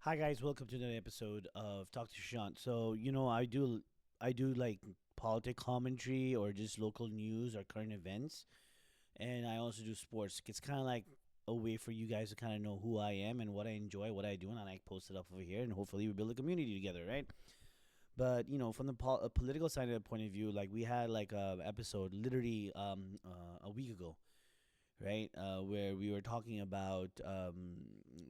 Hi guys, welcome to another episode of Talk to Shant. I do like politic commentary or just local news or current events, and I also do sports. It's kind of like a way for you guys to kind of know who I am and what I enjoy, what I do, and I like post it up over here, and hopefully we build a community together, right? But from the political side of the point of view, like we had like a episode literally a week ago, right? Where we were talking about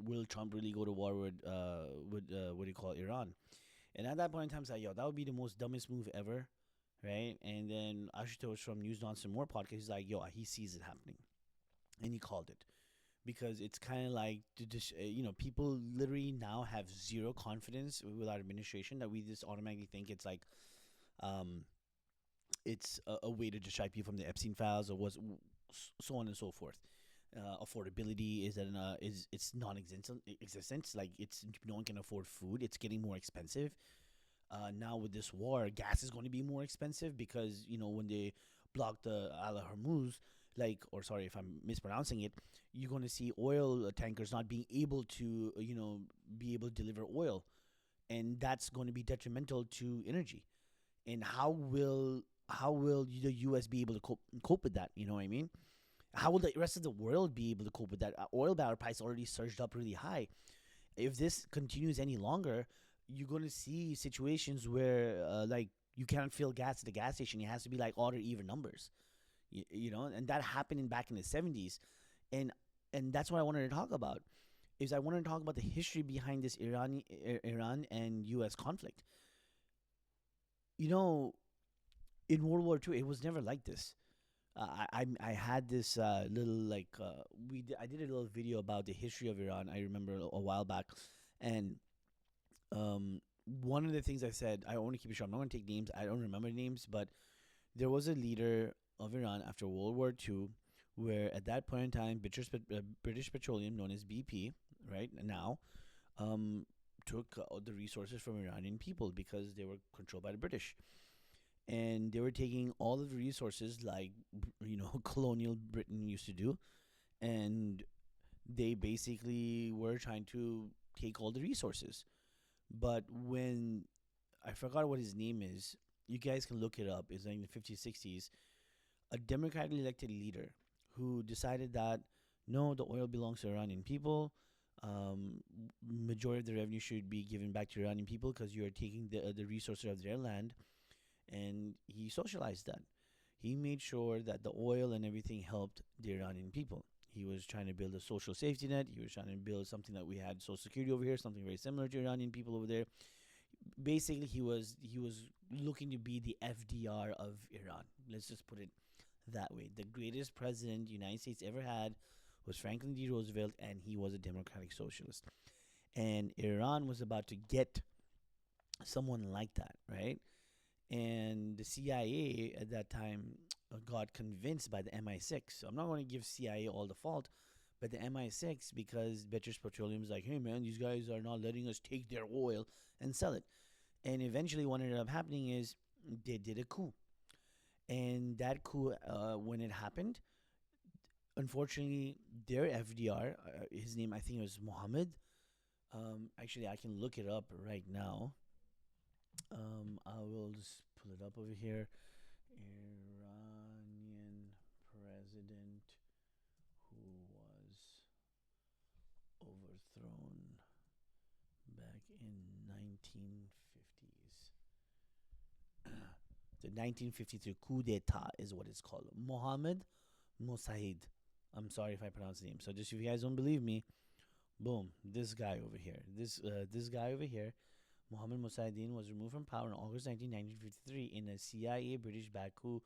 will Trump really go to war with what do you call it, Iran? And at that point in time, I said, yo, that would be the most dumbest move ever, right? And then Ashutosh from News Nonsense More podcast, he's like, yo, he sees it happening, and he called it because it's kind of like people literally now have zero confidence with our administration that we just automatically think it's like um it's a way to distract you from the Epstein files or was so on and so forth. Affordability is it's non-existent. Like it's no one can afford food. It's getting more expensive. Now with this war, gas is going to be more expensive because when they block the Al Hormuz, like, or sorry if I'm mispronouncing it, you're going to see oil tankers not being able to be able to deliver oil, and that's going to be detrimental to energy. And how will the U.S. be able to cope with that? You know what I mean? How will the rest of the world be able to cope with that? Oil barrel price already surged up really high. If this continues any longer, you're going to see situations where like you can't fill gas at the gas station. It has to be like odd or even numbers. And that happened back in the 70s, and that's what I wanted to talk about. Is I wanted to talk about the history behind this Iran and U.S. conflict. You know, in World War II, it was never like this. I had this little like I did a little video about the history of Iran. I remember a while back, and one of the things I said, I want to keep it short. I'm not going to take names. I don't remember names, but there was a leader of Iran after World War II, where at that point in time, British Petroleum, known as BP, right now, um, took the resources from Iranian people because they were controlled by the British, and they were taking all of the resources like colonial Britain used to do, and they basically were trying to take all the resources. But when I forgot what his name is, you guys can look it up. It's like in the 50s, 60s, a democratically elected leader who decided that no, the oil belongs to Iranian people. Majority of the revenue should be given back to Iranian people because you are taking the resources of their land, and he socialized that. He made sure that the oil and everything helped the Iranian people. He was trying to build a social safety net. He was trying to build something that we had Social Security over here, something very similar to Iranian people over there. Basically, he was looking to be the FDR of Iran. Let's just put it that way. The greatest president the United States ever had was Franklin D. Roosevelt, and he was a democratic socialist. And Iran was about to get someone like that, right? And the CIA at that time got convinced by the MI6. So I'm not going to give CIA all the fault, but the MI6, because British Petroleum is like, hey man, these guys are not letting us take their oil and sell it. And eventually, what ended up happening is they did a coup, and that coup, when it happened, unfortunately, their FDR, his name I think was Mohammed. Actually, I can look it up right now. I will just pull it up over here. Iranian president who was overthrown back in 1950s. The 1952 coup d'etat is what it's called. Mohammed Mosaid. I'm sorry if I pronounce the name. So just if you guys don't believe me, boom, this guy over here. This guy over here, Mohammed Mossadegh, was removed from power in August 1953 in a CIA British-backed coup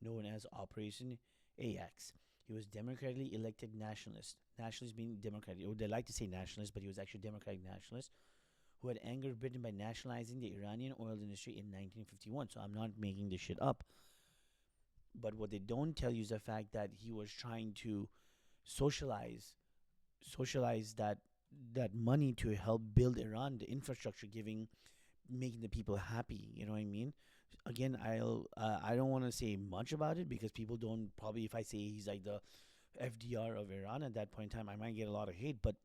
known as Operation AX. He was democratically elected nationalist. Nationalist being democratic. Or they like to say nationalist, but he was actually democratic nationalist who had angered Britain by nationalizing the Iranian oil industry in 1951. So I'm not making this shit up. But what they don't tell you is the fact that he was trying to socialize socialize that money to help build Iran, the infrastructure, giving making the people happy. You know what I mean? Again, I don't want to say much about it because people don't probably if I say he's like the FDR of Iran at that point in time, I might get a lot of hate. But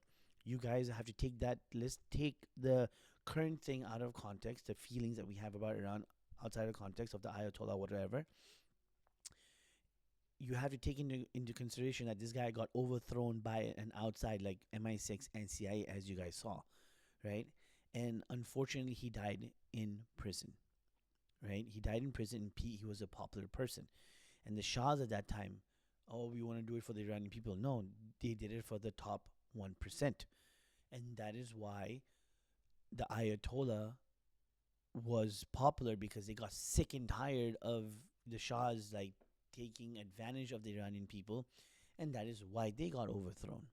You guys have to take that. Let's take the current thing out of context, the feelings that we have about Iran outside of context of the Ayatollah, whatever. You have to take into consideration that this guy got overthrown by an outside like MI6 and CIA, as you guys saw, right? And unfortunately, he died in prison, right? He died in prison. He was a popular person, and the Shahs at that time, oh, we want to do it for the Iranian people. No, they did it for the top 1%, and that is why the Ayatollah was popular because they got sick and tired of the Shahs like taking advantage of the Iranian people, and that is why they got overthrown.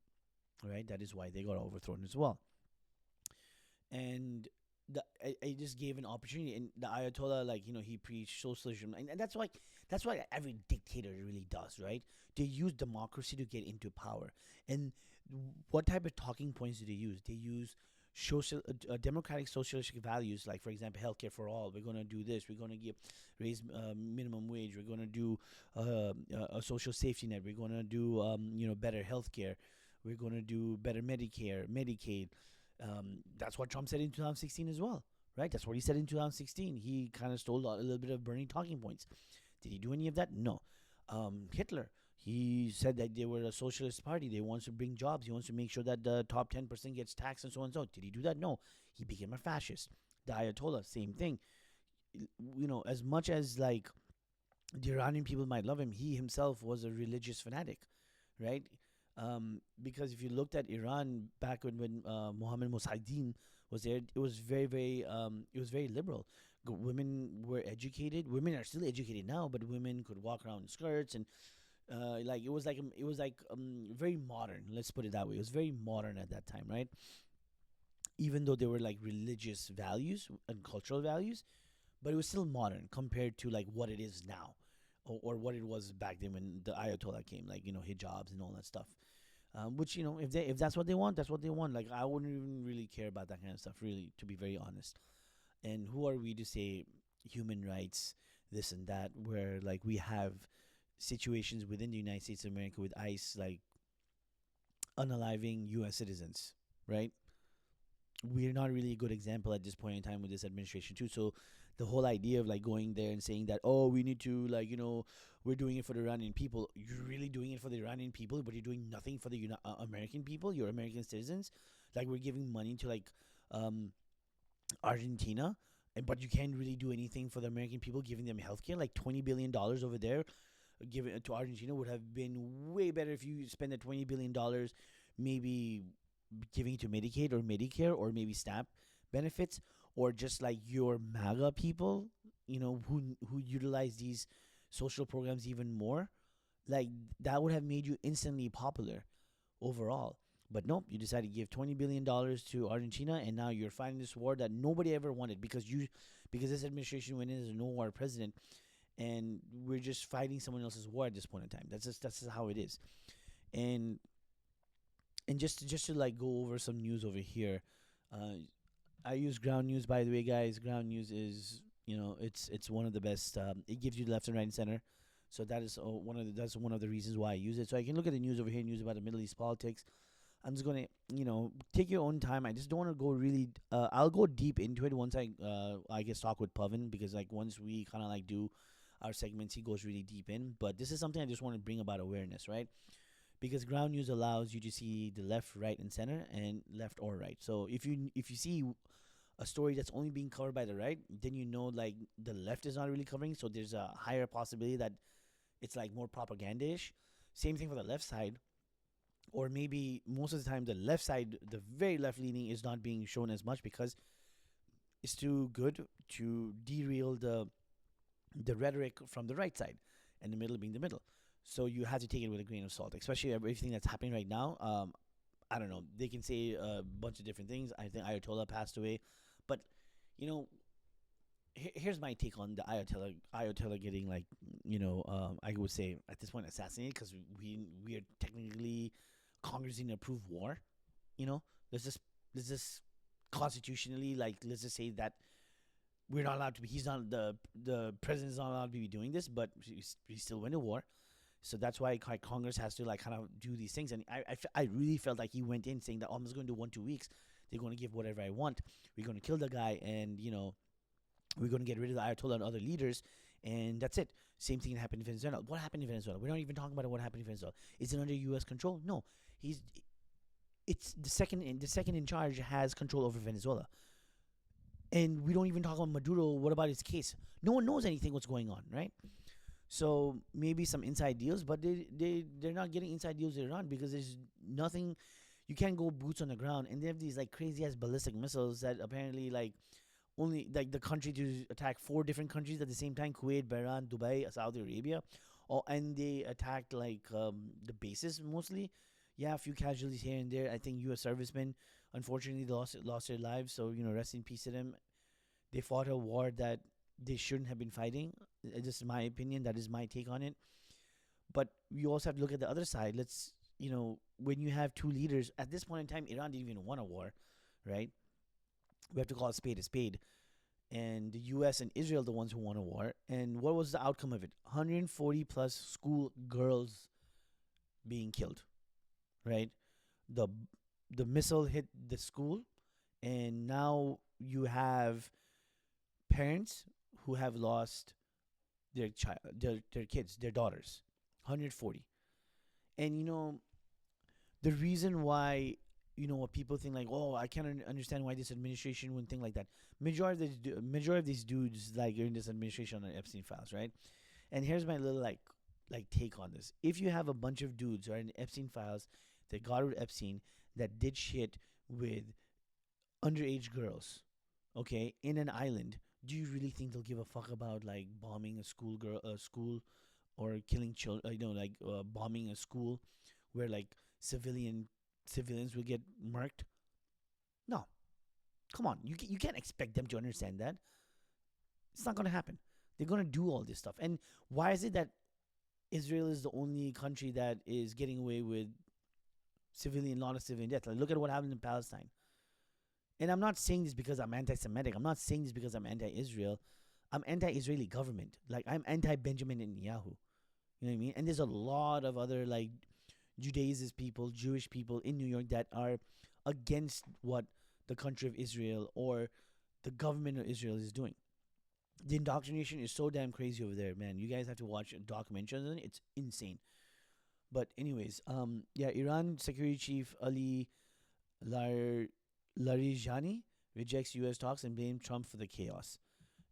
Right? That is why they got overthrown as well. And I just gave an opportunity, and the Ayatollah, like he preached socialism, and that's what every dictator really does, right? They use democracy to get into power, and what type of talking points do they use? They use democratic socialistic values, like for example, healthcare for all. We're gonna do this. We're gonna raise minimum wage. We're gonna do a social safety net. We're gonna do better healthcare. We're gonna do better Medicare, Medicaid. That's what Trump said in 2016 as well, right? That's what he said in 2016. He kind of stole a little bit of Bernie talking points. Did he do any of that? No. Hitler, he said that they were a socialist party. They wants to bring jobs. He wants to make sure that the top 10% gets taxed and so on and so. Did he do that? No. He became a fascist. The Ayatollah, same thing. As much as like the Iranian people might love him, he himself was a religious fanatic, right? Because if you looked at Iran back when Mohammed Mossadegh was there, it was it was very liberal. Women were educated. Women are still educated now, but women could walk around in skirts and like it was like very modern. Let's put it that way. It was very modern at that time, right? Even though there were like religious values and cultural values, but it was still modern compared to like what it is now, or what it was back then when the Ayatollah came, like hijabs and all that stuff. Which if that's what they want, that's what they want. Like I wouldn't even really care about that kind of stuff, really, to be very honest. And who are we to say human rights, this and that, where like we have situations within the United States of America with ICE like unaliving U.S. citizens, right? We're not really a good example at this point in time with this administration too. So the whole idea of like going there and saying that, oh, we need to like we're doing it for the Iranian people. You're really doing it for the Iranian people, but you're doing nothing for the American people. You're American citizens. Like we're giving money to like Argentina, and but you can't really do anything for the American people, giving them healthcare. Like $20 billion over there, given to Argentina would have been way better if you spend the $20 billion, maybe giving it to Medicaid or Medicare or maybe SNAP benefits, or just like your MAGA people, who utilize these social programs even more. Like that would have made you instantly popular overall. But nope, you decided to give $20 billion to Argentina, and now you're fighting this war that nobody ever wanted because this administration went in as a no war president, and we're just fighting someone else's war at this point in time. That's just how it is, and just to like go over some news over here. I use Ground News, by the way, guys. Ground News is it's one of the best. It gives you left and right and center. So that is that's one of the reasons why I use it. So I can look at the news over here, news about the Middle East politics. I'm just gonna, take your own time. I just don't want to go really. I'll go deep into it once I get talk with Pavan, because like once we kind of like do our segments, he goes really deep in. But this is something I just want to bring about awareness, right? Because Ground News allows you to see the left, right, and center, and left or right. So if you see a story that's only being covered by the right, then like the left is not really covering. So there's a higher possibility that it's like more propaganda-ish. Same thing for the left side, or maybe most of the time the left side, the very left leaning, is not being shown as much because it's too good to derail the rhetoric from the right side, and the middle being the middle. So you have to take it with a grain of salt, especially everything that's happening right now. I don't know. They can say a bunch of different things. I think Ayatollah passed away, but you know, here's my take on the Ayatollah getting like I would say at this point assassinated, because we are technically Congress didn't approve war. You know, let's just constitutionally, like, let's just say that we're not allowed to be. He's not the president is not allowed to be doing this, but he still went to war. So that's why Congress has to like kind of do these things. And I really felt like he went in saying that, oh, I'm just going to do 1 2 weeks. They're going to give whatever I want. We're going to kill the guy, and we're going to get rid of the Ayatollah and other leaders, and that's it. Same thing happened in Venezuela. What happened in Venezuela? We're not even talking about what happened in Venezuela. Is it under U.S. control? No. He's it's the second in charge has control over Venezuela, and we don't even talk about Maduro. What about his case? No one knows anything what's going on, right? So maybe some inside deals, but they're not getting inside deals in Iran because there's nothing. You can't go boots on the ground, and they have these like crazy ass ballistic missiles that apparently like only like the country to attack 4 different countries at the same time: Kuwait, Bahrain, Dubai, Saudi Arabia. Oh, and they attacked like the bases mostly. Yeah, a few casualties here and there. I think U.S. servicemen unfortunately lost their lives. So rest in peace to them. They fought a war that they shouldn't have been fighting. Just my opinion. That is my take on it. But we also have to look at the other side. When you have two leaders at this point in time, Iran didn't even want a war, right? We have to call a spade a spade. And the U.S. and Israel, the ones who won a war. And what was the outcome of it? 140 plus school girls being killed, right? The the missile hit the school, and now you have parents who have lost their kids, their daughters. 140. And the reason why what people think like, oh, I can't understand why this administration wouldn't think like that. Majority of these dudes like are in this administration on Epstein files, right? And here's my little like take on this. If you have a bunch of dudes who are in Epstein files that got with Epstein that did shit with underage girls, okay, in an island, do you really think they'll give a fuck about like bombing a school, or killing children? Bombing a school where like civilians will get murked? No, come on, you can't expect them to understand that. It's not gonna happen. They're gonna do all this stuff. And why is it that Israel is the only country that is getting away with lot of civilian death? Like, look at what happened in Palestine. And I'm not saying this because I'm anti-Semitic. I'm not saying this because I'm anti-Israel. I'm anti-Israeli government. Like, I'm anti-Benjamin Netanyahu. You know what I mean? And there's a lot of other like Judaizist people, Jewish people in New York that are against what the country of Israel or the government of Israel is doing. The indoctrination is so damn crazy over there, man. You guys have to watch a documentary on it. It's insane. But anyways, yeah, Iran Security Chief Ali Lar- Larijani rejects U.S. talks and blames Trump for the chaos.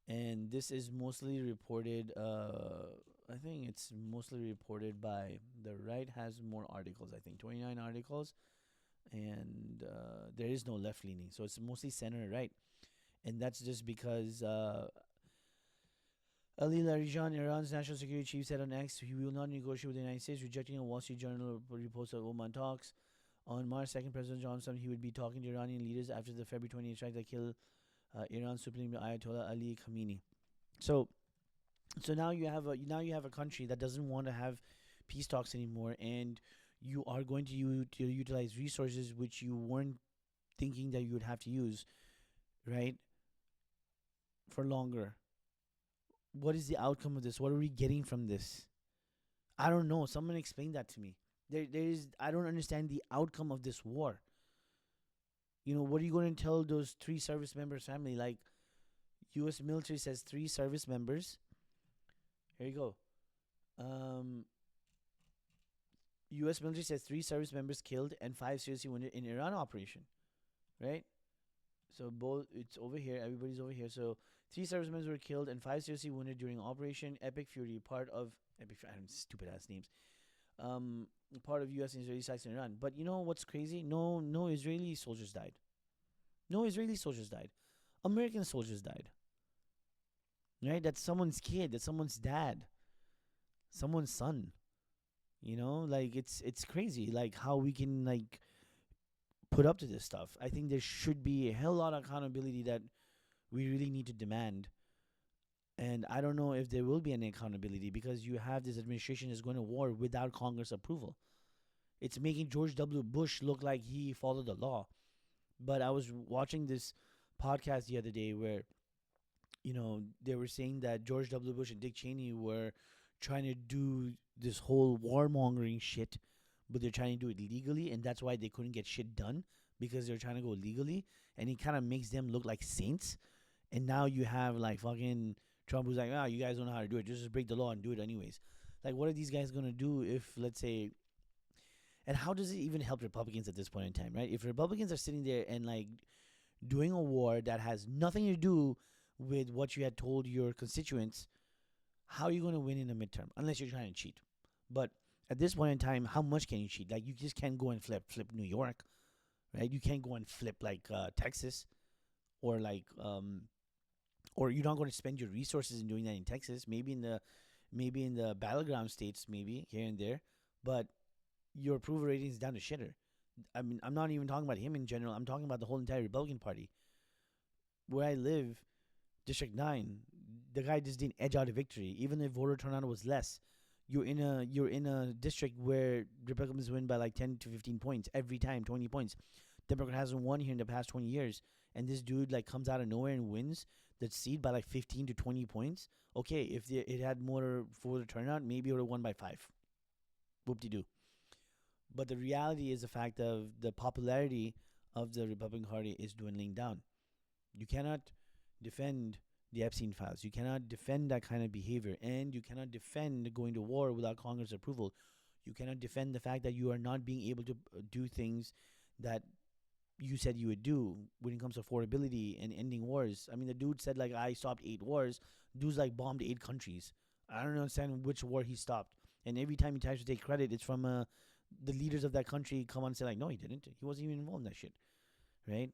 And this is mostly reported. I think it's mostly reported by the right. Has more articles. I think 29 articles, and there is no left leaning, so it's mostly center right. And that's just because Ali Larijani, Iran's national security chief, said on X he will not negotiate with the United States, rejecting a Wall Street Journal report of Oman talks. On March 2nd, President Johnson he would be talking to Iranian leaders after the February 20th strike that killed Iran's Supreme Ayatollah Ali Khamenei. So, now you have a country that doesn't want to have peace talks anymore, and you are going to utilize resources which you weren't thinking that you would have to use, right? For longer. What is the outcome of this? What are we getting from this? I don't know. Someone explain that to me. There is. I don't understand the outcome of this war. What are you going to tell those 3 service members' family? Like, U.S. military says 3 service members. Here you go. Um, U.S. military says 3 service members killed and 5 seriously wounded in Iran operation, right? So both it's over here. Everybody's over here. So 3 service members were killed and 5 seriously wounded during Operation Epic Fury, part of Epic. I don't stupid ass names. Part of U.S. and Israeli strikes in Iran. But you know what's crazy? No Israeli soldiers died. No Israeli soldiers died. American soldiers died. Right? That's someone's kid. That's someone's dad. Someone's son. Like it's crazy. Like how we can like put up to this stuff. I think there should be a hell lot of accountability that we really need to demand. And I don't know if there will be any accountability because you have this administration that's going to war without Congress approval. It's making George W. Bush look like he followed the law. But I was watching this podcast the other day where, they were saying that George W. Bush and Dick Cheney were trying to do this whole warmongering shit, but they're trying to do it legally, and that's why they couldn't get shit done because they're trying to go legally, and it kind of makes them look like saints. And now you have like fucking Trump who's like, ah, you guys don't know how to do it, just break the law and do it anyways. Like, what are these guys gonna do if, let's say, and how does it even help Republicans at this point in time, right? If Republicans are sitting there and like doing a war that has nothing to do with what you had told your constituents, how are you going to win in the midterm unless you're trying to cheat? But at this point in time, how much can you cheat? Like, you just can't go and flip New York, right? You can't go and flip like Texas, or like or you're not going to spend your resources in doing that in Texas. Maybe in the battleground states, maybe here and there, but your approval rating is down to shitter. I mean, I'm not even talking about him in general. I'm talking about the whole entire Republican Party. Where I live, District 9, the guy just didn't edge out a victory, even if voter turnout was less. You're in a district where Republicans win by like 10 to 15 points every time, 20 points. Democrat hasn't won here in the past 20 years, and this dude like comes out of nowhere and wins that seat by like 15 to 20 points. Okay, if it had more voter turnout, maybe it would have won by 5. Whoop-de-doo. But the reality is the fact of the popularity of the Republican Party is dwindling down. You cannot defend the Epstein files. You cannot defend that kind of behavior. And you cannot defend going to war without Congress approval. You cannot defend the fact that you are not being able to do things that you said you would do when it comes to affordability and ending wars. I mean, the dude said, like, I stopped 8 wars. Dude's, like, bombed 8 countries. I don't understand which war he stopped. And every time he tries to take credit, it's from the leaders of that country come on and say, like, no, he didn't. He wasn't even involved in that shit, right?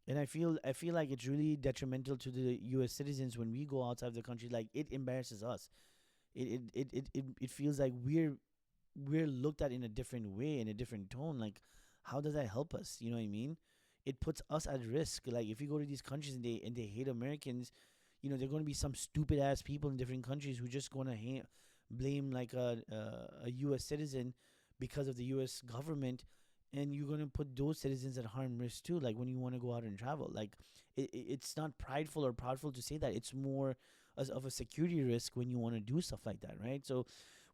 And I feel like it's really detrimental to the U.S. citizens when we go outside the country. Like, it embarrasses us. It feels like we're looked at in a different way, in a different tone. Like, how does that help us? You know what I mean? It puts us at risk. Like, if you go to these countries and they hate Americans, they're going to be some stupid ass people in different countries who just going to blame like a U.S. citizen because of the U.S. government, and you're going to put those citizens at harm risk too. Like, when you want to go out and travel, like it's not prideful or proudful to say that. It's more as of a security risk when you want to do stuff like that, right? So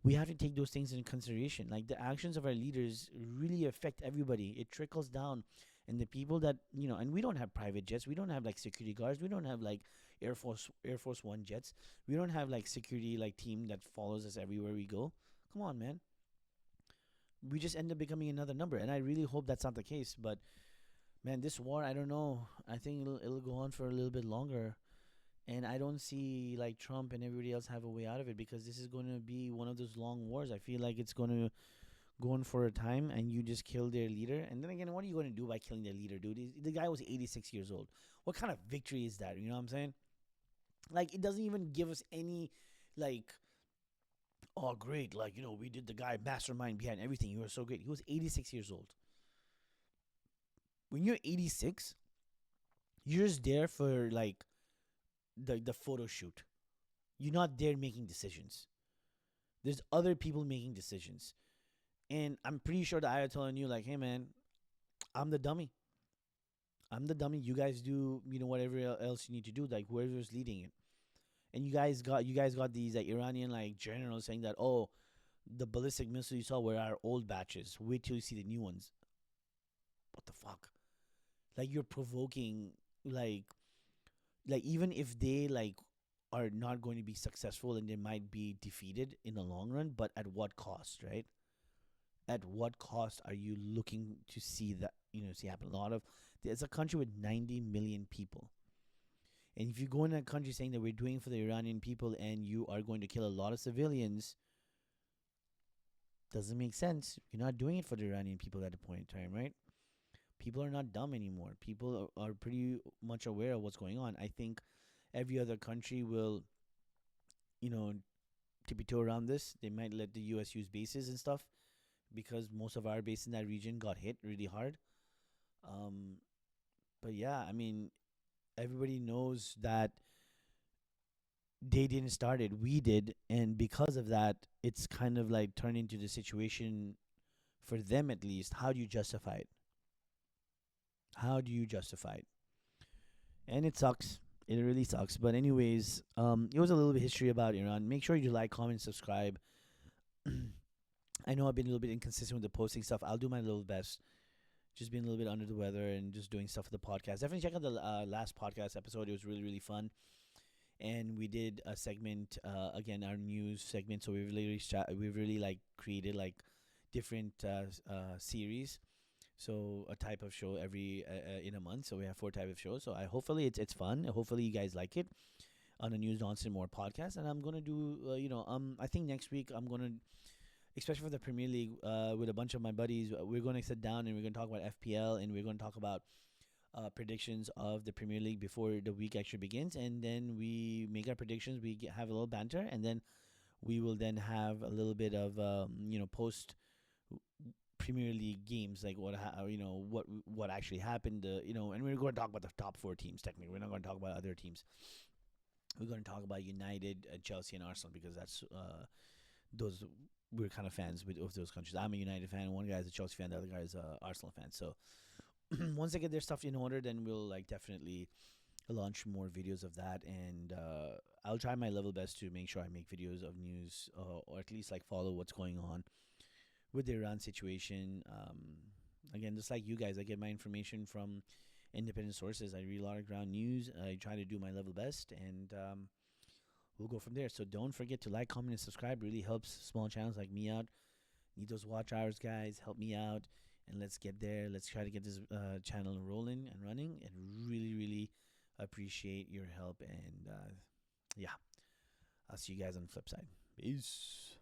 we have to take those things into consideration. Like, the actions of our leaders really affect everybody. It trickles down, and the people that and we don't have private jets. We don't have like security guards. We don't have like Air Force One jets. We don't have like security like team that follows us everywhere we go. Come on, man. We just end up becoming another number, and I really hope that's not the case. But man, this war, I don't know. I think it'll go on for a little bit longer, and I don't see like Trump and everybody else have a way out of it, because this is going to be one of those long wars. I feel like it's going to go on for a time, and you just kill their leader. And then again, what are you going to do by killing their leader, dude? The guy was 86 years old. What kind of victory is that? You know what I'm saying? Like, it doesn't even give us any like, oh, great, like, we did the guy mastermind behind everything. He was so great. He was 86 years old. When you're 86, you're just there for like the photo shoot. You're not there making decisions. There's other people making decisions. And I'm pretty sure the Ayatollah knew, like, hey man, I'm the dummy. I'm the dummy. You guys do, whatever else you need to do, like whoever's leading it. And you guys got these like Iranian like generals saying that, oh, the ballistic missiles you saw were our old batches. Wait till you see the new ones. What the fuck? Like, you're provoking like even if they like are not going to be successful and they might be defeated in the long run, but at what cost, right? At what cost are you looking to see that see happen? There's a country with 90 million people. And if you go in a country saying that we're doing it for the Iranian people and you are going to kill a lot of civilians, doesn't make sense. You're not doing it for the Iranian people at a point in time, right? People are not dumb anymore. People are pretty much aware of what's going on. I think every other country will, you know, tippy toe around this. They might let the U.S. use bases and stuff because most of our base in that region got hit really hard. Um, but yeah, I mean, everybody knows that they didn't start it, we did, and because of that, it's kind of like turned into the situation for them at least. How do you justify it? How do you justify it? And it sucks. It really sucks. But anyways, it was a little bit history about Iran. Make sure you like, comment, subscribe. I know I've been a little bit inconsistent with the posting stuff. I'll do my little best. Just being a little bit under the weather and just doing stuff for the podcast. Definitely check out the last podcast episode. It was really, really fun. And we did a segment, again, our news segment. So we've really like created like different series. So a type of show every in a month. So we have 4 type of shows. So I hopefully it's fun. Hopefully you guys like it on the News Nonsense More podcast. And I'm gonna do I think next week I'm gonna, especially for the Premier League, with a bunch of my buddies, we're gonna sit down and we're gonna talk about FPL and we're gonna talk about predictions of the Premier League before the week actually begins, and then we make our predictions. We have a little banter, and then we will then have a little bit of post Premier League games, like what actually happened. And we're going to talk about the top 4 teams. Technically, we're not going to talk about other teams. We're going to talk about United, Chelsea, and Arsenal because that's those we're kind of fans of those countries. I'm a United fan. One guy's a Chelsea fan. The other guy's a Arsenal fan. So once they get their stuff in order, then we'll like definitely launch more videos of that, and I'll try my level best to make sure I make videos of news, or at least like follow what's going on with the Iran situation. Again, just like you guys, I get my information from independent sources. I read a lot of ground news. I try to do my level best, and we'll go from there. So don't forget to like, comment, and subscribe. Really helps small channels like me out. Need those watch hours, guys. Help me out, and let's get there. Let's try to get this channel rolling and running. And really, really appreciate your help. And yeah, I'll see you guys on the flip side. Peace.